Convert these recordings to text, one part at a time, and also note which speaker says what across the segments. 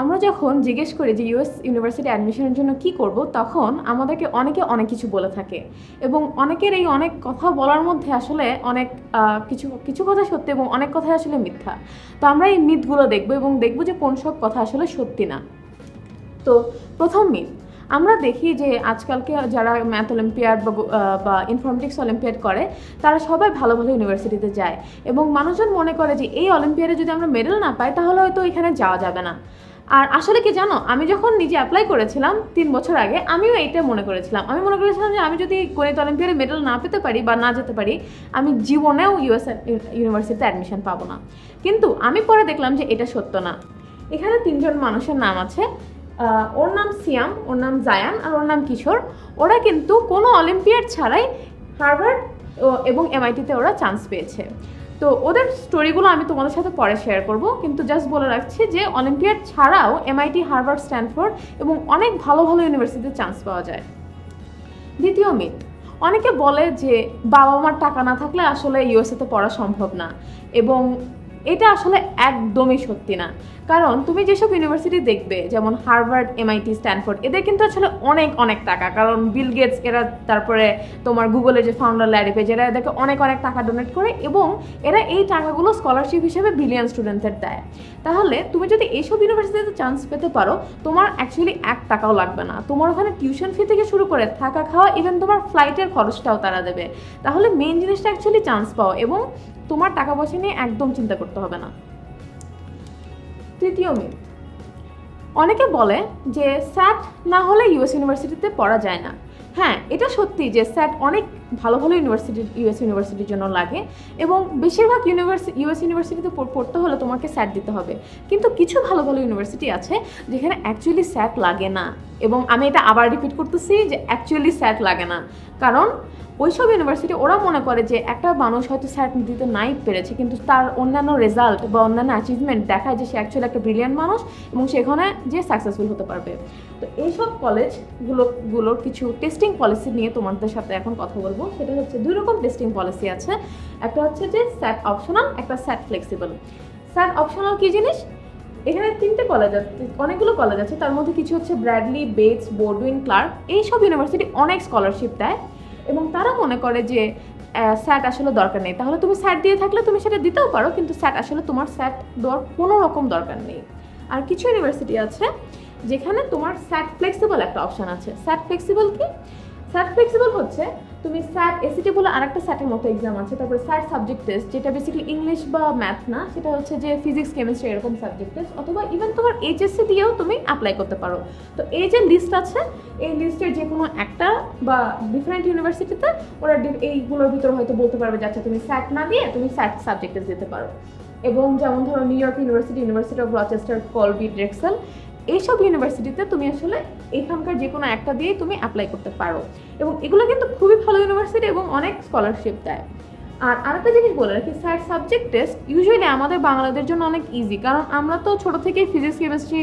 Speaker 1: আমরা যখন জিজ্ঞেস করি যে ইউএস ইউনিভার্সিটি অ্যাডমিশনের জন্য কি করব, তখন আমাদেরকে অনেকে অনেক কিছু বলে থাকে এবং অনেকের এই অনেক কথা বলার মধ্যে আসলে অনেক কিছু কিছু কথা সত্যি এবং অনেক কথাই আসলে মিথ্যা। তো আমরা এই মিথগুলো দেখব এবং দেখব যে কোন সব কথা আসলে সত্যি না। তো প্রথম মিথ, আমরা দেখি যে আজকালকে যারা ম্যাথ অলিম্পিয়াড বা ইনফরমেটিক্স অলিম্পিয়াড করে তারা সবাই ভালো ভালো ইউনিভার্সিটিতে যায় এবং মানুষজন মনে করে যে এই অলিম্পিয়াডে যদি আমরা মেডেল না পাই তাহলে হয়তো এখানে যাওয়া যাবে না। আর আসলে কি জানো, আমি যখন নিজে অ্যাপ্লাই করেছিলাম 3 বছর আগে, আমিও এইটা মনে করেছিলাম। আমি মনে করেছিলাম যে আমি যদি গণিত অলিম্পিয়াডে মেডেল না পেতে পারি বা না যেতে পারি, আমি জীবনেও ইউএস ইউনিভার্সিটিতে অ্যাডমিশন পাবো না। কিন্তু আমি পরে দেখলাম যে এটা সত্য না। এখানে 3জন মানুষের নাম আছে। ওর নাম সিয়াম, ওর নাম জায়ান, আর ওর নাম কিশোর। ওরা কিন্তু কোনো অলিম্পিয়াড ছাড়াই হার্ভার্ড এবং এমআইটিতে ওরা চান্স পেয়েছে। তো ওদের স্টোরিগুলো আমি তোমাদের সাথে পরে শেয়ার করব, কিন্তু জাস্ট বলে রাখছি যে অলিম্পিয়াড ছাড়াও এমআইটি, হার্ভার্ড, স্ট্যানফোর্ড এবং অনেক ভালো ভালো ইউনিভার্সিটিতে চান্স পাওয়া যায়। দ্বিতীয় মিথ, অনেকে বলে যে বাবা মার টাকা না থাকলে আসলে ইউএসএতে পড়া সম্ভব না, এবং এটা আসলে একদমই সত্যি না। কারণ তুমি যেসব ইউনিভার্সিটি দেখবে, যেমন হার্ভার্ড, এমআইটি, স্ট্যানফোর্ড, এদের কিন্তু আসলে অনেক অনেক টাকা। কারণ বিল গেটস এরা, তারপরে তোমার গুগলের যে ফাউন্ডার ল্যারি পেজ, এরা এদেরকে অনেক অনেক টাকা ডোনেট করে এবং এরা এই টাকাগুলো স্কলারশিপ হিসেবে বিলিয়ন স্টুডেন্টদের দেয়। তাহলে তুমি যদি এইসব ইউনিভার্সিটিতে চান্স পেতে পারো, তোমার অ্যাকচুয়ালি 1 টাকাও লাগবে না। তোমার ওখানে টিউশন ফি থেকে শুরু করে থাকা খাওয়া, ইভেন তোমার ফ্লাইটের খরচটাও তারা দেবে। তাহলে মেইন জিনিসটা অ্যাকচুয়ালি চান্স পাও এবং তোমার টাকা পয়সা নিয়ে একদম চিন্তা করতে হবে না। তৃতীয় মিথ, অনেকে বলে যে স্যাট না হলে ইউএস ইউনিভার্সিটিতে পড়া যায় না। হ্যাঁ, এটা সত্যি যে স্যাট অনেক ভালো ভালো ইউএস ইউনিভার্সিটির জন্য লাগে এবং বেশিরভাগ ইউএস ইউনিভার্সিটিতে পড়তে হলে তোমাকে স্যাট দিতে হবে। কিন্তু কিছু ভালো ভালো ইউনিভার্সিটি আছে যেখানে অ্যাকচুয়ালি স্যাট লাগে না, এবং আমি এটা আবার রিপিট করতেছি যে অ্যাকচুয়ালি স্যাট লাগে না। কারণ ওইসব ইউনিভার্সিটি ওরা মনে করে যে একটা মানুষ হয়তো স্যাট দিতে নাই পেরেছে, কিন্তু তার অন্যান্য রেজাল্ট বা অন্যান্য অ্যাচিভমেন্ট দেখায় যে সে অ্যাকচুয়ালি একটা ব্রিলিয়ান্ট মানুষ এবং সেখানে যে সাকসেসফুল হতে পারবে। তো এইসব কলেজগুলোর কিছু টেস্টিং পলিসি নিয়ে তোমাদের সাথে এখন কথা বলবো। সেটা হচ্ছে 2 রকম টেস্টিং পলিসি আছে। একটা হচ্ছে যে স্যাট অপশনাল, একটা স্যাট ফ্লেক্সিবল। স্যাট অপশনাল কি জিনিস? এখানে 3টে কলেজ আছে, অনেকগুলো কলেজ আছে, তার মধ্যে কিছু হচ্ছে ব্র্যাডলি, বেটস, বোর্ডউইন, ক্লার্ক। এইসব ইউনিভার্সিটি অনেক স্কলারশিপ দেয় এবং তারা মনে করে যে স্যাট আসলে দরকার নেই। তাহলে তুমি স্যাট দিয়ে থাকলে তুমি সেটা দিতেও পারো, কিন্তু স্যাট আসলে তোমার স্যাট দেওয়ার কোনো রকম দরকার নেই। আর কিছু ইউনিভার্সিটি আছে যেখানে তোমার স্যাট ফ্লেক্সিবল একটা অপশান আছে। স্যাট ফ্লেক্সিবল কি? স্যাট ফ্লেক্সিবল হচ্ছে তুমি স্যাট এসিটি বলে আরেকটা স্যাটের মতো এক্সাম আছে, তারপরে স্যাট সাবজেক্ট টেস্ট, যেটা বেসিক্যালি ইংলিশ বা ম্যাথ না, সেটা হচ্ছে যে ফিজিক্স, কেমিস্ট্রি এরকম সাবজেক্ট টেস্ট, অথবা ইভেন তোমার এইচএসসি দিয়েও তুমি অ্যাপ্লাই করতে পারো। তো এই যে লিস্ট আছে, এই লিস্টের যে কোনো একটা বা ডিফারেন্ট ইউনিভার্সিটিতে ওরা এইগুলোর ভিতরে হয়তো বলতে পারবে যে আচ্ছা তুমি স্যাট না দিয়ে তুমি স্যাট সাবজেক্ট টেস্ট দিতে পারো। এবং যেমন ধরো New York university, university of Rochester, Colby, Drexel, এইসব ইউনিভার্সিটিতে তুমি আসলে এখানকার যে কোনো একটা দিয়ে তুমি অ্যাপ্লাই করতে পারো এবং এগুলো কিন্তু খুবই ভালো ইউনিভার্সিটি এবং অনেক স্কলারশিপ দেয়। আর আরেকটা জিনিস বলে রাখি, স্যাট সাবজেক্ট টেস্ট ইউজুয়ালি আমাদের বাংলাদের জন্য অনেক ইজি, কারণ আমরা তো ছোটো থেকেই ফিজিক্স, কেমিস্ট্রি,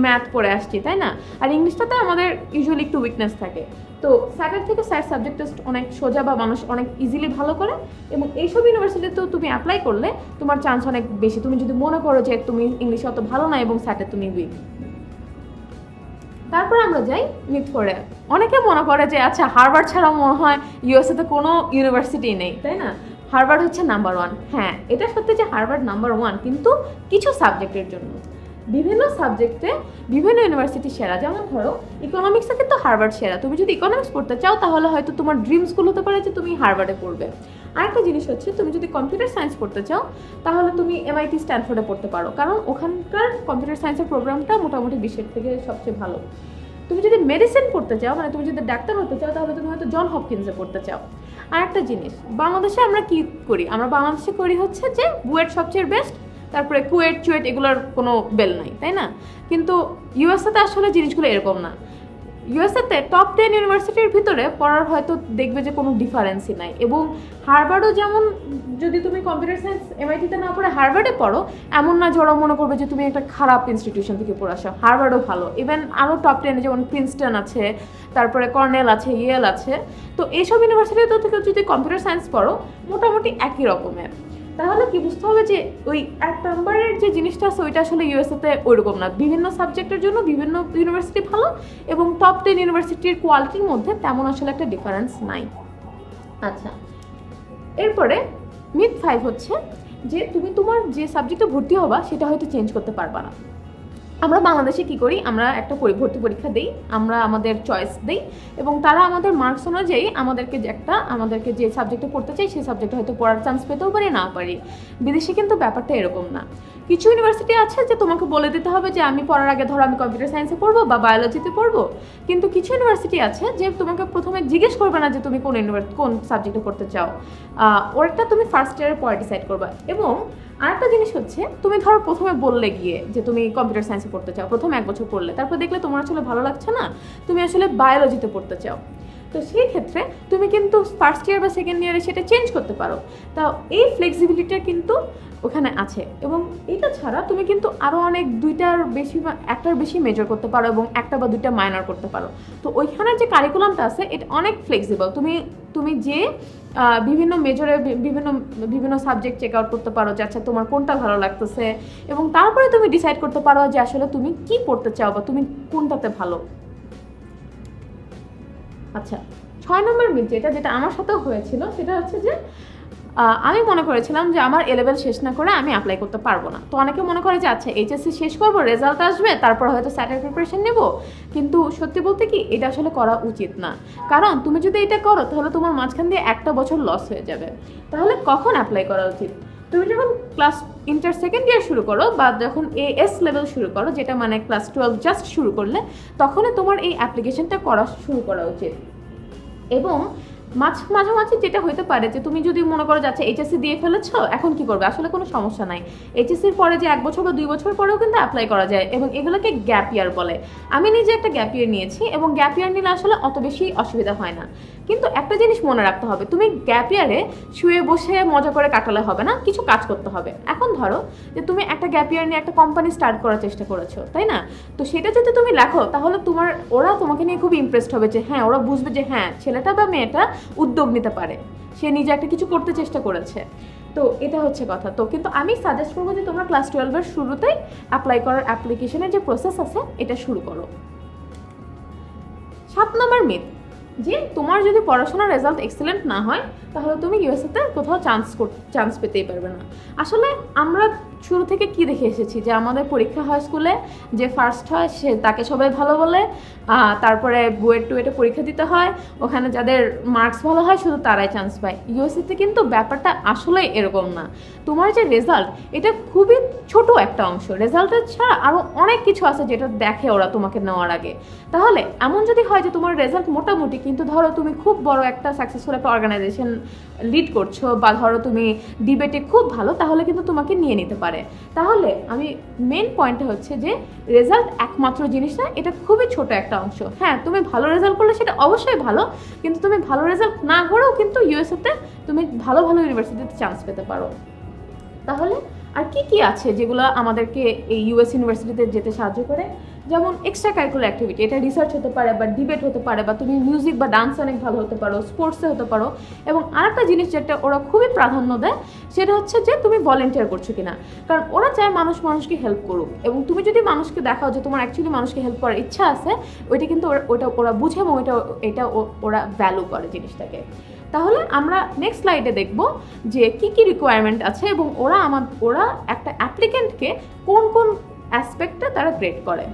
Speaker 1: ম্যাথ পড়ে আসছি, তাই না? আর ইংলিশটাতে আমাদের ইউজুয়ালি একটু উইকনেস থাকে। তো স্যাটের থেকে স্যাট সাবজেক্ট টেস্ট অনেক সোজা বা মানুষ অনেক ইজিলি ভালো করে, এবং এইসব ইউনিভার্সিটিতেও তুমি অ্যাপ্লাই করলে তোমার চান্স অনেক বেশি, তুমি যদি মনে করো যে তুমি ইংলিশে অত ভালো না এবং স্যাটে তুমি উইক। তারপর আমরা যাই মিথ 4-এ। অনেকে মনে করে যে আচ্ছা হার্ভার্ড ছাড়াও মনে হয় ইউএসএতে কোনো ইউনিভার্সিটি নেই, তাই না? হার্ভার্ড হচ্ছে নাম্বার 1। হ্যাঁ, এটা সত্যি যে হার্ভার্ড নাম্বার 1, কিন্তু কিছু সাবজেক্টের জন্য। বিভিন্ন সাবজেক্টে বিভিন্ন ইউনিভার্সিটি সেরা। যেমন ধরো ইকোনমিক্সে কিন্তু হার্ভার্ড সেরা। তুমি যদি ইকোনমিক্স পড়তে চাও তাহলে হয়তো তোমার ড্রিম স্কুল হতে পারে যে তুমি হার্ভার্ডে পড়বে। আরেকটা জিনিস হচ্ছে তুমি যদি কম্পিউটার সায়েন্স পড়তে চাও তাহলে তুমি এমআইটি, স্ট্যানফোর্ডে পড়তে পারো, কারণ ওখানকার কম্পিউটার সায়েন্সের প্রোগ্রামটা মোটামুটি বিশ্বের থেকে সবচেয়ে ভালো। তুমি যদি মেডিসিন পড়তে চাও, মানে তুমি যদি ডাক্তার হতে চাও, তাহলে তুমি হয়তো জন হপকিন্সে পড়তে চাও। আর একটা জিনিস, বাংলাদেশে আমরা কি করি? আমরা বাংলাদেশে করি হচ্ছে যে বুয়েট সবচেয়ে বেস্ট, তারপরে কুয়েট, চুয়েট এগুলোর কোনো বেল নাই, তাই না? কিন্তু ইউএসএতে আসলে জিনিসগুলো এরকম না। ইউএসএতে টপ 10 ইউনিভার্সিটির ভিতরে পড়ার হয়তো দেখবে যে কোনো ডিফারেন্সই নাই। এবং হার্ভার্ডও যেমন, যদি তুমি কম্পিউটার সায়েন্স এমআইটিতে না পড়ে হার্ভার্ডে পড়ো, এমন না যে ওরা মনে করবে যে তুমি একটা খারাপ ইনস্টিটিউশন থেকে পড়ে আসো। হার্ভার্ডও ভালো। ইভেন আরও টপ 10 যেমন প্রিন্সটন আছে, তারপরে কর্নেল আছে, ইয়েল আছে। তো এইসব ইউনিভার্সিটিতে থেকে যদি কম্পিউটার সায়েন্স পড়ো মোটামুটি একই রকমের। তাহলে কি বুঝতে হবে যে ওই 1 নাম্বারের যে জিনিসটা আছে ওইটা আসলে ইউএসএতে ওইরকম না। বিভিন্ন সাবজেক্টের জন্য বিভিন্ন ইউনিভার্সিটি ভালো, এবং টপ 10 ইউনিভার্সিটির কোয়ালিটির মধ্যে তেমন আসলে একটা ডিফারেন্স নাই। আচ্ছা, এরপরে মিথ 5 হচ্ছে যে তুমি তোমার যে সাবজেক্টে ভর্তি হবা সেটা হয়তো চেঞ্জ করতে পারবা না। আমরা বাংলাদেশে কি করি, আমরা একটা ভর্তি পরীক্ষা দিই, আমরা আমাদের চয়েস দিই, এবং তারা আমাদের মার্কস অনুযায়ী আমাদেরকে যে সাবজেক্টে পড়তে চাই সেই সাবজেক্টে হয়তো পড়ার চান্স পেতেও পারি, না পারি। বিদেশে কিন্তু ব্যাপারটা এরকম না। কিছু ইউনিভার্সিটি আছে যে তোমাকে বলে দিতে হবে যে আমি পড়ার আগে ধরো আমি কম্পিউটার সায়েন্সে পড়বো বা বায়োলজিতে পড়বো, কিন্তু কিছু ইউনিভার্সিটি আছে যে তোমাকে প্রথমে জিজ্ঞেস করবে না যে তুমি কোন সাবজেক্টে পড়তে চাও, ওটা তুমি ফার্স্ট ইয়ারের পরে ডিসাইড করবা। এবং আরেকটা জিনিস হচ্ছে, তুমি ধরো প্রথমে বললে গিয়ে যে তুমি কম্পিউটার সায়েন্সে পড়তে চাও, প্রথম 1 বছর পড়লে, তারপর দেখলে তোমার আসলে ভালো লাগছে না, তুমি আসলে বায়োলজিতে পড়তে চাও, তো সেই ক্ষেত্রে তুমি কিন্তু ফার্স্ট ইয়ার বা সেকেন্ড ইয়ারে সেটা চেঞ্জ করতে পারো। তাও এই ফ্লেক্সিবিলিটিটা কিন্তু ওখানে আছে। এবং এটা ছাড়া তুমি কিন্তু আরও অনেক 2টার বেশি বা 1টার বেশি মেজর করতে পারো এবং 1টা বা 2টা মাইনর করতে পারো। তো ওইখানের যে কারিকুলামটা আছে এটা অনেক ফ্লেক্সিবল। তুমি যে বিভিন্ন মেজরে বিভিন্ন সাবজেক্ট চেক আউট করতে পারো যে আচ্ছা তোমার কোনটা ভালো লাগতেছে, এবং তারপরে তুমি ডিসাইড করতে পারো যে আসলে তুমি কি পড়তে চাও বা তুমি কোনটাতে ভালো। আচ্ছা, 6 নম্বর মিথ যেটা আমার সাথেও হয়েছিল সেটা হচ্ছে যে আমি মনে করেছিলাম যে আমার A-level শেষ না করে আমি অ্যাপ্লাই করতে পারবো না। তো অনেকে মনে করে যে আচ্ছা এইচএসসি শেষ করবো, রেজাল্ট আসবে, তারপর হয়তো স্যাটের প্রিপারেশন নেব, কিন্তু সত্যি বলতে কি এটা আসলে করা উচিত না। কারণ তুমি যদি এটা করো তাহলে তোমার মাঝখান দিয়ে 1টা বছর লস হয়ে যাবে। তাহলে কখন অ্যাপ্লাই করা উচিত? তুমি যখন ক্লাস ইন্টার সেকেন্ড ইয়ার শুরু করো বা যখন AS লেভেল শুরু করো, যেটা মানে ক্লাস 12 জাস্ট শুরু করলে, তখনই তোমার এই অ্যাপ্লিকেশনটা শুরু করা উচিত। এবং মাঝামাঝি যেটা হতে পারে যে তুমি যদি মনে করো যাচ্ছে এইচএসসি দিয়ে ফেলেছো, এখন কি করবে, আসলে কোনো সমস্যা নাই। এইচএসসির পরে যে 1 বছর বা 2 বছর পরেও কিন্তু অ্যাপ্লাই করা যায়, এবং এগুলোকে গ্যাপ ইয়ার বলে। আমি নিজে একটা গ্যাপ ইয়ার নিয়েছি, এবং গ্যাপ ইয়ার নিলে আসলে অত বেশি অসুবিধা হয় না। কিন্তু একটা জিনিস মনে রাখতে হবে, তুমি গ্যাপ ইয়ারে শুয়ে বসে মজা করে কাটালে হবে না, কিছু কাজ করতে হবে। এখন ধরো যে তুমি একটা গ্যাপ ইয়ার নিয়ে একটা কোম্পানি স্টার্ট করার চেষ্টা করেছো, তাই না? তো সেটা যদি তুমি লেখো তাহলে ওরা তোমাকে নিয়ে খুব ইমপ্রেসড হবে, যে হ্যাঁ ওরা বুঝবে যে হ্যাঁ ছেলেটা বা মেয়েটা উদ্যোগ নিতে পারে, সে নিজে একটা কিছু করতে চেষ্টা করেছে। তো এটা হচ্ছে কথা। তো কিন্তু আমি সাজেস্ট করবো যে তোমরা ক্লাস 12-এর শুরুতেই অ্যাপ্লাই করার অ্যাপ্লিকেশনের যে প্রসেস আছে এটা শুরু করো। 7 নম্বর মিথ যে তোমার যদি পড়াশোনার রেজাল্ট এক্সেলেন্ট না হয় তাহলে তুমি ইউএসএতে কোথাও চান্স পেতেই পারবে না। আসলে আমরা শুরু থেকে কি দেখে এসেছি যে আমাদের পরীক্ষা হয় স্কুলে, যে ফার্স্ট হয় তাকে সবাই ভালো বলে, তারপরে বুয়েটে পরীক্ষা দিতে হয়, ওখানে যাদের মার্কস ভালো হয় শুধু তারাই চান্স পায়। ইউএসএতে কিন্তু ব্যাপারটা আসলে এরকম না। তোমার যে রেজাল্ট এটা খুবই ছোট একটা অংশ, রেজাল্টের ছাড়া আরও অনেক কিছু আছে যেটা দেখে ওরা তোমাকে নেওয়ার আগে। তাহলে এমন যদি হয় যে তোমার রেজাল্ট মোটামুটি, কিন্তু ধরো তুমি খুব বড় একটা সাকসেসফুল একটা অর্গানাইজেশন লিড করছো, বা ধরো তুমি ডিবেটে খুব ভালো, তাহলে কিন্তু তোমাকে নিয়ে নিতে পারে। তাহলে আমি মেন পয়েন্টটা হচ্ছে যে রেজাল্ট একমাত্র জিনিস না, এটা খুবই ছোট একটা অংশ। হ্যাঁ তুমি ভালো রেজাল্ট করলে সেটা অবশ্যই ভালো, কিন্তু তুমি ভালো রেজাল্ট না করেও কিন্তু ইউএসএতে তুমি ভালো ইউনিভার্সিটিতে চান্স পেতে পারো। তাহলে আর কি আছে যেগুলো আমাদেরকে এই ইউএস ইউনিভার্সিটিতে যেতে সাহায্য করে? যেমন এক্সট্রা কারিকুলার অ্যাক্টিভিটি, এটা রিসার্চ হতে পারে বা ডিবেট হতে পারে, বা তুমি মিউজিক বা ডান্স অনেক ভালো হতে পারো, স্পোর্টসে হতে পারো। এবং আরেকটা জিনিস যেটা ওরা খুবই প্রাধান্য দেয় সেটা হচ্ছে যে তুমি ভলেন্টিয়ার করছো কিনা, কারণ ওরা চায় মানুষকে হেল্প করুক। এবং তুমি যদি মানুষকে দেখাও যে তোমার অ্যাকচুয়ালি মানুষকে হেল্প করার ইচ্ছা আছে, ওইটা কিন্তু ওরা বুঝে এবং এটা ওরা ভ্যালু করে জিনিসটাকে। তাহলে আমরা নেক্সট স্লাইডে দেখব যে কি রিকোয়ারমেন্ট আছে এবং ওরা একটা অ্যাপ্লিকেন্টকে কোন অ্যাসপেক্টে তারা গ্রেড করে।